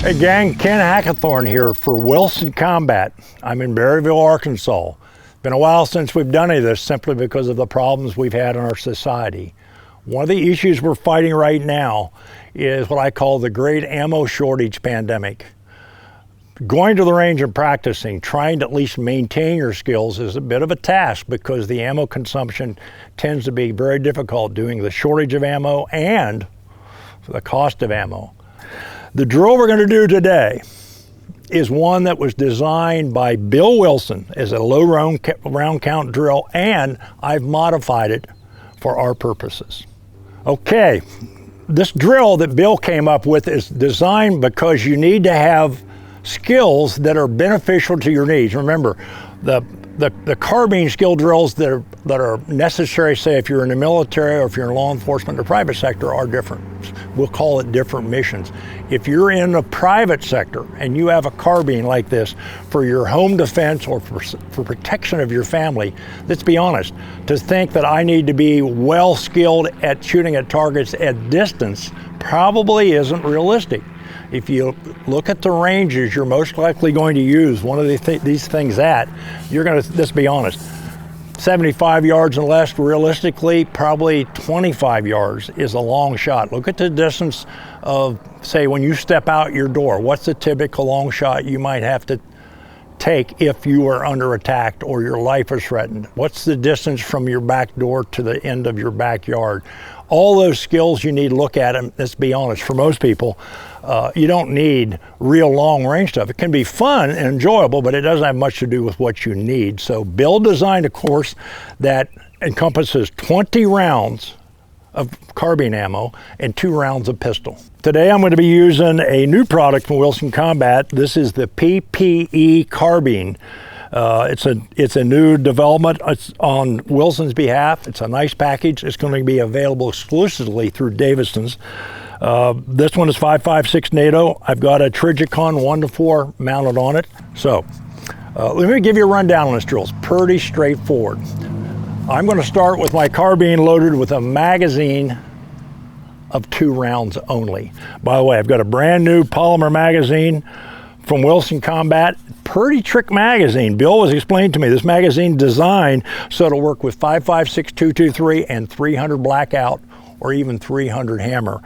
Hey gang, Ken Hackathorn here for Wilson Combat. I'm in Berryville, Arkansas. Been a while since we've done any of this simply because of the problems we've had in our society. One of the issues we're fighting right now is what I call the great ammo shortage pandemic. Going to the range and practicing, trying to at least maintain your skills is a bit of a task because the ammo consumption tends to be very difficult due to the shortage of ammo and the cost of ammo. The drill we're going to do today is one that was designed by Bill Wilson as a low round count drill, and I've modified it for our purposes. Okay, this drill that Bill came up with is designed because you need to have skills that are beneficial to your needs. Remember, the carbine skill drills that are necessary, say if you're in the military or if you're in law enforcement or private sector, are different. We'll call it different missions. If you're in the private sector and you have a carbine like this for your home defense or for protection of your family, let's be honest, to think that I need to be well skilled at shooting at targets at distance probably isn't realistic. If you look at the ranges you're most likely going to use one of these things at, you're going to, let's be honest, 75 yards and less, realistically, probably 25 yards is a long shot. Look at the distance of, say, when you step out your door. What's the typical long shot you might have to take if you are under attack or your life is threatened? What's the distance from your back door to the end of your backyard? All those skills you need to look at, and let's be honest, for most people, you don't need real long range stuff. It can be fun and enjoyable, but it doesn't have much to do with what you need. So Bill designed a course that encompasses 20 rounds of carbine ammo and 2 rounds of pistol. Today I'm going to be using a new product from Wilson Combat. This is the PPE carbine. It's a new development. It's on Wilson's behalf. It's a nice package. It's going to be available exclusively through Davidson's. This one is 5.56 NATO. I've got a Trigicon 1-4 mounted on it. So let me give you a rundown on this drill. It's pretty straightforward. I'm going to start with my carbine loaded with a magazine of 2 rounds only. By the way, I've got a brand new polymer magazine from Wilson Combat. Pretty trick magazine. Bill was explaining to me this magazine designed so it'll work with 5.56 223 and 300 blackout or even 300 hammer.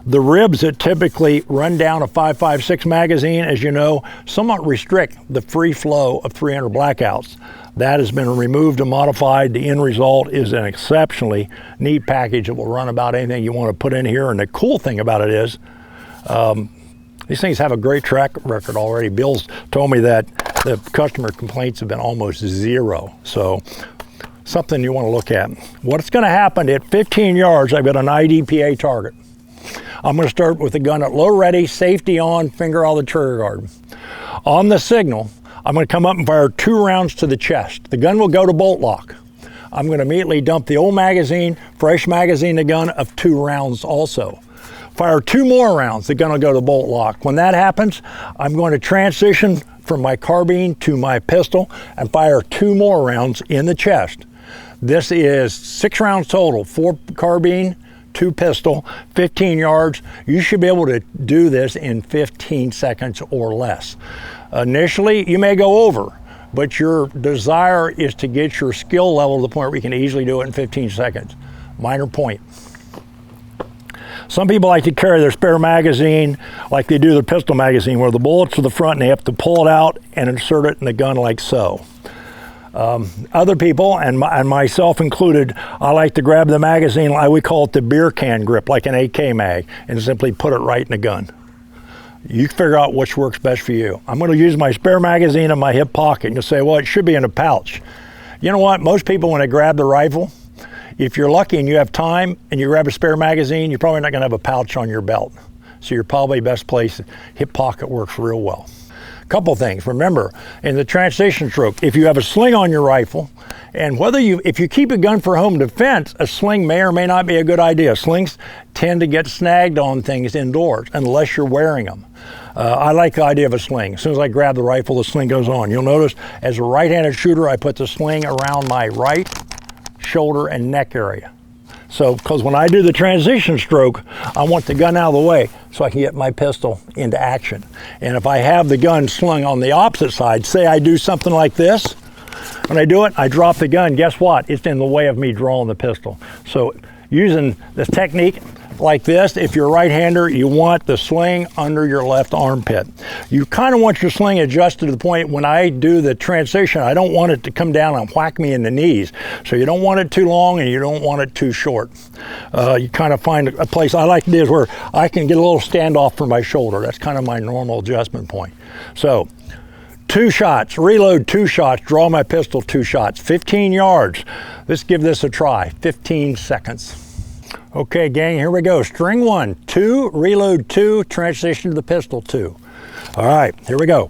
The ribs that typically run down a 5.56 magazine, as you know, somewhat restrict the free flow of 300 blackouts. That has been removed and modified. The end result is an exceptionally neat package that will run about anything you want to put in here. And the cool thing about it is, these things have a great track record already. Bill's told me that the customer complaints have been almost 0. So something you want to look at. What's going to happen at 15 yards, I've got an IDPA target. I'm going to start with the gun at low ready, safety on, finger on the trigger guard. On the signal, I'm going to come up and fire 2 rounds to the chest. The gun will go to bolt lock. I'm going to immediately dump the old magazine, fresh magazine, the gun of 2 rounds also. Fire 2 more rounds, the gun will go to bolt lock. When that happens, I'm going to transition from my carbine to my pistol and fire 2 more rounds in the chest. This is 6 rounds total, 4 carbine, 2 pistol, 15 yards. You should be able to do this in 15 seconds or less. Initially, you may go over, but your desire is to get your skill level to the point where you can easily do it in 15 seconds. Minor point. Some people like to carry their spare magazine like they do their pistol magazine, where the bullet's to the front and they have to pull it out and insert it in the gun like so. Other people, and myself included, I like to grab the magazine, we call it the beer can grip, like an AK mag, and simply put it right in the gun. You figure out which works best for you. I'm going to use my spare magazine in my hip pocket, and you'll say, well, it should be in a pouch. You know what? Most people, when they grab the rifle, if you're lucky and you have time and you grab a spare magazine, you're probably not going to have a pouch on your belt. So you're probably best place, hip pocket works real well. Couple things. Remember, in the transition stroke, if you have a sling on your rifle, and if you keep a gun for home defense, a sling may or may not be a good idea. Slings tend to get snagged on things indoors unless you're wearing them. I like the idea of a sling. As soon as I grab the rifle, the sling goes on. You'll notice as a right-handed shooter, I put the sling around my right shoulder and neck area. So, because when I do the transition stroke, I want the gun out of the way so I can get my pistol into action. And if I have the gun slung on the opposite side, say I do something like this, when I do it, I drop the gun, guess what? It's in the way of me drawing the pistol. So using this technique like this, if you're a right-hander, you want the sling under your left armpit. You kind of want your sling adjusted to the point when I do the transition, I don't want it to come down and whack me in the knees. So you don't want it too long and you don't want it too short. You kind of find a place I like to do is where I can get a little standoff from my shoulder. That's kind of my normal adjustment point. So 2 shots, reload 2 shots, draw my pistol 2 shots, 15 yards. Let's give this a try, 15 seconds. Okay, gang, here we go. String 1, 2, reload 2, transition to the pistol 2. All right, here we go.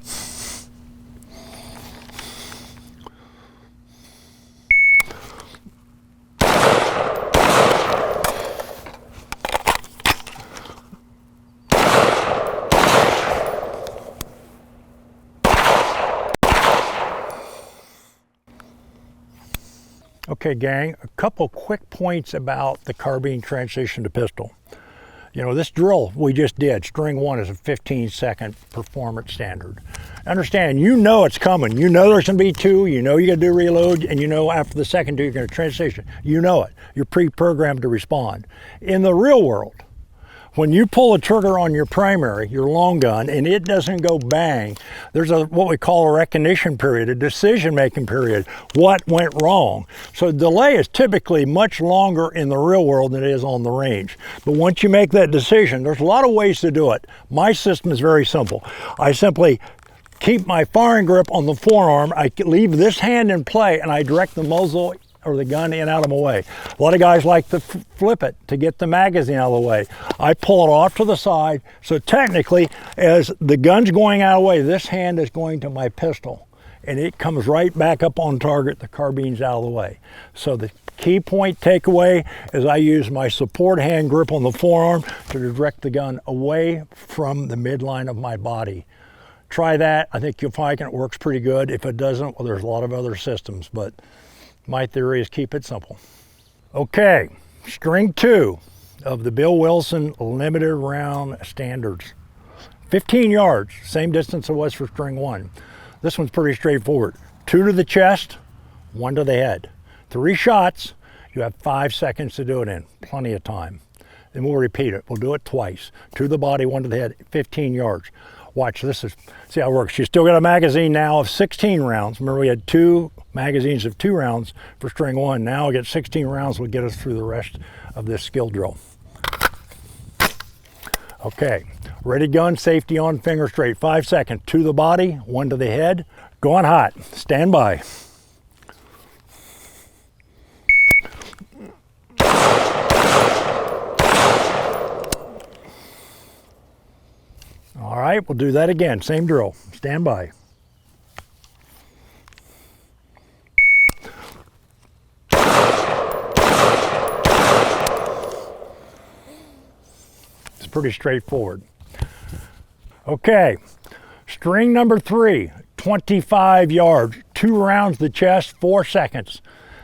Okay, gang, a couple quick points about the carbine transition to pistol. You know, this drill we just did, string 1, is a 15-second performance standard. Understand, you know it's coming. You know there's going to be 2. You know you got to do reload, and you know after the second 2 you're going to transition. You know it. You're pre-programmed to respond. In the real world, when you pull a trigger on your primary, your long gun, and it doesn't go bang, there's what we call a recognition period, a decision-making period. What went wrong? So delay is typically much longer in the real world than it is on the range. But once you make that decision, there's a lot of ways to do it. My system is very simple. I simply keep my firing grip on the forearm, I leave this hand in play, and I direct the muzzle or the gun in out of my way. A lot of guys like to flip it to get the magazine out of the way. I pull it off to the side, so technically as the gun's going out of the way, this hand is going to my pistol and it comes right back up on target, the carbine's out of the way. So the key point takeaway is I use my support hand grip on the forearm to direct the gun away from the midline of my body. Try that, I think you'll find it works pretty good. If it doesn't, well, there's a lot of other systems, but my theory is keep it simple. Okay, string 2 of the Bill Wilson limited round standards. 15 yards, same distance it was for string 1. This one's pretty straightforward. 2 to the chest, 1 to the head. 3 shots, you have 5 seconds to do it in, plenty of time. Then we'll repeat it, we'll do it twice. 2 to the body, 1 to the head, 15 yards. Watch, see how it works. You still got a magazine now of 16 rounds. Remember we had 2 magazines of 2 rounds for string 1. Now we get 16 rounds will get us through the rest of this skill drill. Okay, ready gun, safety on, finger straight, 5 seconds. 2 to the body, 1 to the head. Going hot, stand by. All right, we'll do that again, same drill, stand by. It's pretty straightforward. Okay, string number 3, 25 yards, 2 rounds to the chest, 4 seconds.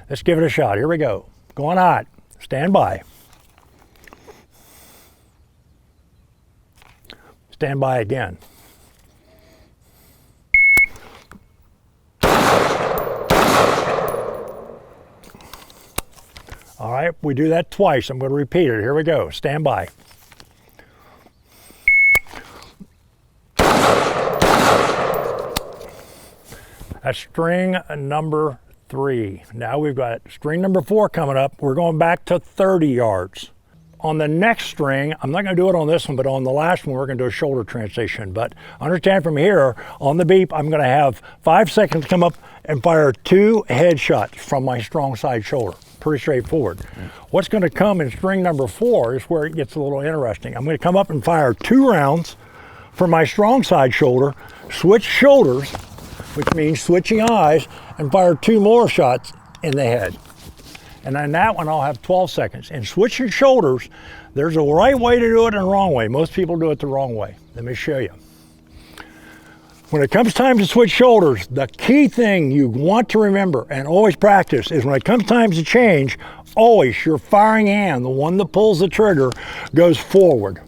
Let's give it a shot, here we go. Going hot, stand by. Stand by again. All right, we do that twice. I'm going to repeat it. Here we go. Stand by. That's string number 3. Now we've got string number 4 coming up. We're going back to 30 yards. On the next string, I'm not going to do it on this one, but on the last one, we're going to do a shoulder transition. But understand from here, on the beep, I'm going to have 5 seconds to come up and fire 2 headshots from my strong side shoulder. Pretty straightforward. What's going to come in string number 4 is where it gets a little interesting. I'm going to come up and fire 2 rounds from my strong side shoulder, switch shoulders, which means switching eyes, and fire 2 more shots in the head. And then that one I'll have 12 seconds. And switching shoulders, there's a right way to do it and a wrong way. Most people do it the wrong way. Let me show you. When it comes time to switch shoulders, the key thing you want to remember and always practice is when it comes time to change, always your firing hand, the one that pulls the trigger, goes forward.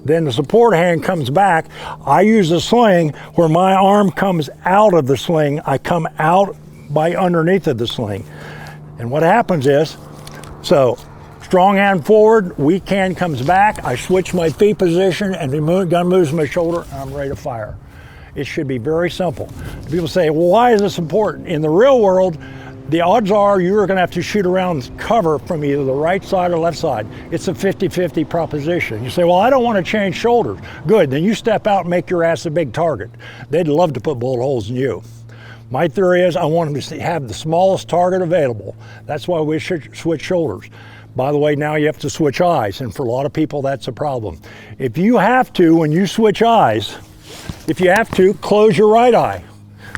Then the support hand comes back. I use a sling where my arm comes out of the sling. I come out by underneath of the sling. And what happens is, so strong hand forward, weak hand comes back, I switch my feet position, and the gun moves my shoulder, and I'm ready to fire. It should be very simple. People say, well, why is this important? In the real world, the odds are you're going to have to shoot around cover from either the right side or left side. It's a 50-50 proposition. You say, well, I don't want to change shoulders. Good, then you step out and make your ass a big target. They'd love to put bullet holes in you. My theory is I want them to have the smallest target available. That's why we should switch shoulders. By the way, now you have to switch eyes, and for a lot of people, that's a problem. If you have to, when you switch eyes, if you have to, close your right eye.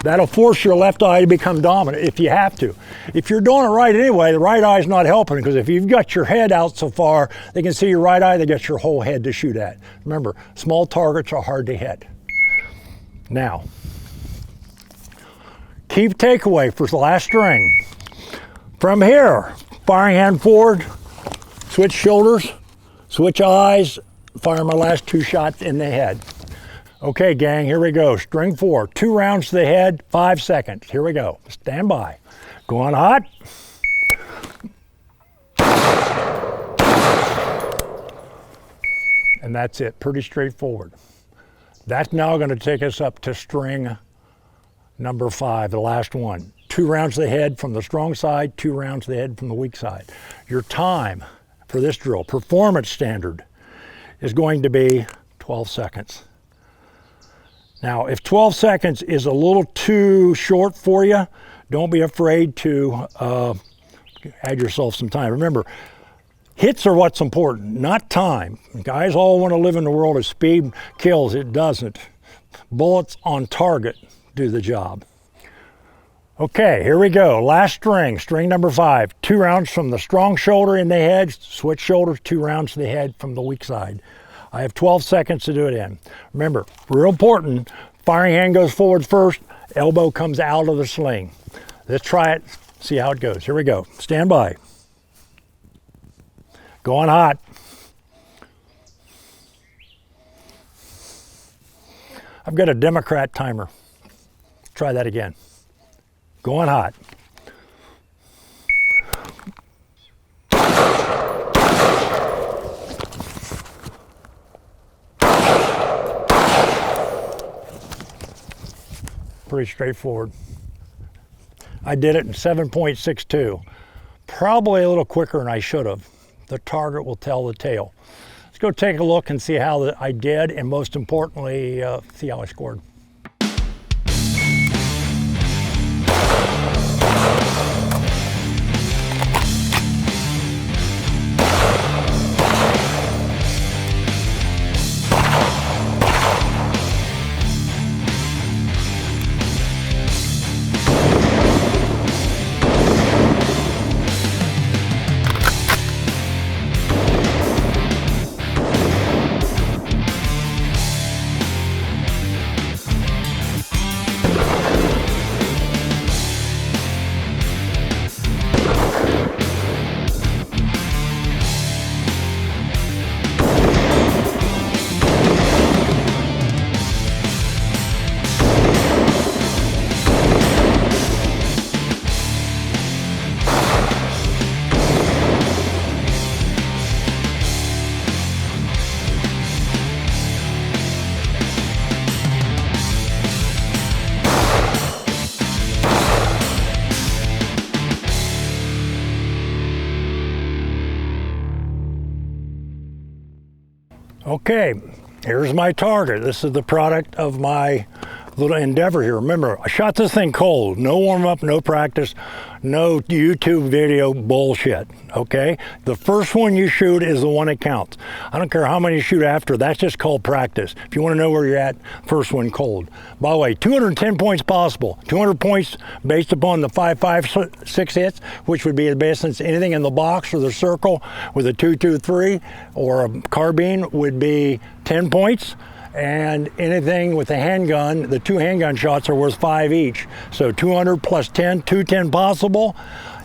That'll force your left eye to become dominant if you have to. If you're doing it right anyway, the right eye's not helping, because if you've got your head out so far, they can see your right eye, they get your whole head to shoot at. Remember, small targets are hard to hit. Now, key takeaway for the last string. From here, firing hand forward, switch shoulders, switch eyes, fire my last 2 shots in the head. Okay, gang, here we go. String 4, 2 rounds to the head, 5 seconds. Here we go. Stand by. Going hot. And that's it. Pretty straightforward. That's now going to take us up to string number 5, the last one. 2 rounds to the head from the strong side, 2 rounds to the head from the weak side. Your time for this drill, performance standard, is going to be 12 seconds. Now, if 12 seconds is a little too short for you, don't be afraid to add yourself some time. Remember, hits are what's important, not time. Guys all want to live in the world of speed kills. It doesn't. Bullets on target do the job. Okay, here we go. Last string, string number 5. 2 rounds from the strong shoulder in the head, switch shoulders, 2 rounds to the head from the weak side. I have 12 seconds to do it in. Remember, real important, firing hand goes forward first, elbow comes out of the sling. Let's try it, see how it goes. Here we go. Stand by. Going hot. I've got a Democrat timer. Try that again. Going hot. Pretty straightforward. I did it in 7.62. Probably a little quicker than I should have. The target will tell the tale. Let's go take a look and see how I did, and most importantly, see how I scored. Okay, here's my target. This is the product of my little endeavor here. Remember, I shot this thing cold. No warm-up, no practice, no YouTube video bullshit, okay? The first one you shoot is the one that counts. I don't care how many you shoot after, that's just called practice. If you want to know where you're at, first one cold. By the way, 210 points possible. 200 points based upon the 5.56 hits, which would be the best since anything in the box or the circle with a 2.23 or a carbine would be 10 points. And anything with a handgun, the 2 handgun shots are worth 5 each. So 200 plus 10, 210 possible.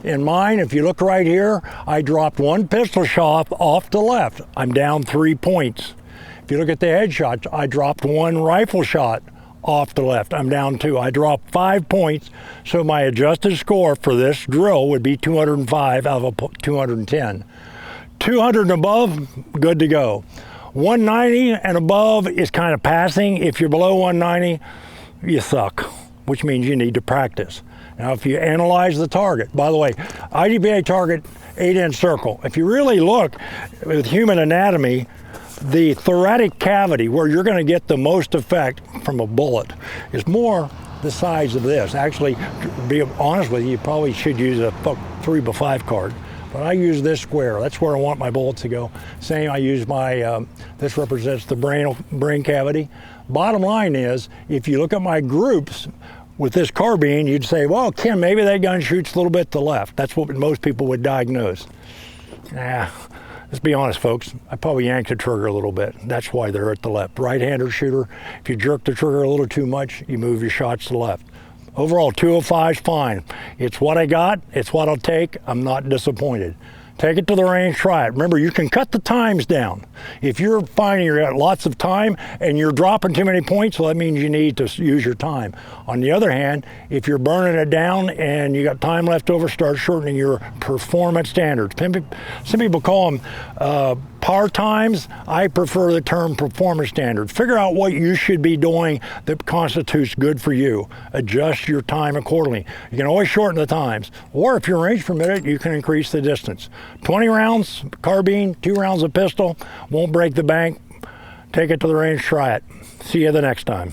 In mine, if you look right here, I dropped 1 pistol shot off the left. I'm down 3 points. If you look at the headshots, I dropped 1 rifle shot off the left. I'm down 2. I dropped 5 points, so my adjusted score for this drill would be 205 out of 210. 200 and above, good to go. 190 and above is kind of passing. If you're below 190, you suck, which means you need to practice. Now, if you analyze the target, by the way, IDPA target 8-inch circle. If you really look with human anatomy, the thoracic cavity, where you're going to get the most effect from a bullet, is more the size of this. Actually, to be honest with you, you probably should use a 3x5 card. But I use this square. That's where I want my bullets to go. Same, I use my, this represents the brain cavity. Bottom line is, if you look at my groups with this carbine, you'd say, well, Ken, maybe that gun shoots a little bit to the left. That's what most people would diagnose. Nah, let's be honest, folks. I probably yanked the trigger a little bit. That's why they're at the left. Right-hander shooter, if you jerk the trigger a little too much, you move your shots to the left. Overall, 205 is fine. It's what I got, it's what I'll take. I'm not disappointed. Take it to the range, try it. Remember, you can cut the times down. If you're finding you're at lots of time and you're dropping too many points, well, that means you need to use your time. On the other hand, if you're burning it down and you got time left over, start shortening your performance standards. Some people call them par times. I prefer the term performance standards. Figure out what you should be doing that constitutes good for you. Adjust your time accordingly. You can always shorten the times. Or if your range permit it, you can increase the distance. 20 rounds carbine, 2 rounds of pistol, won't break the bank. Take it to the range, try it. See you the next time.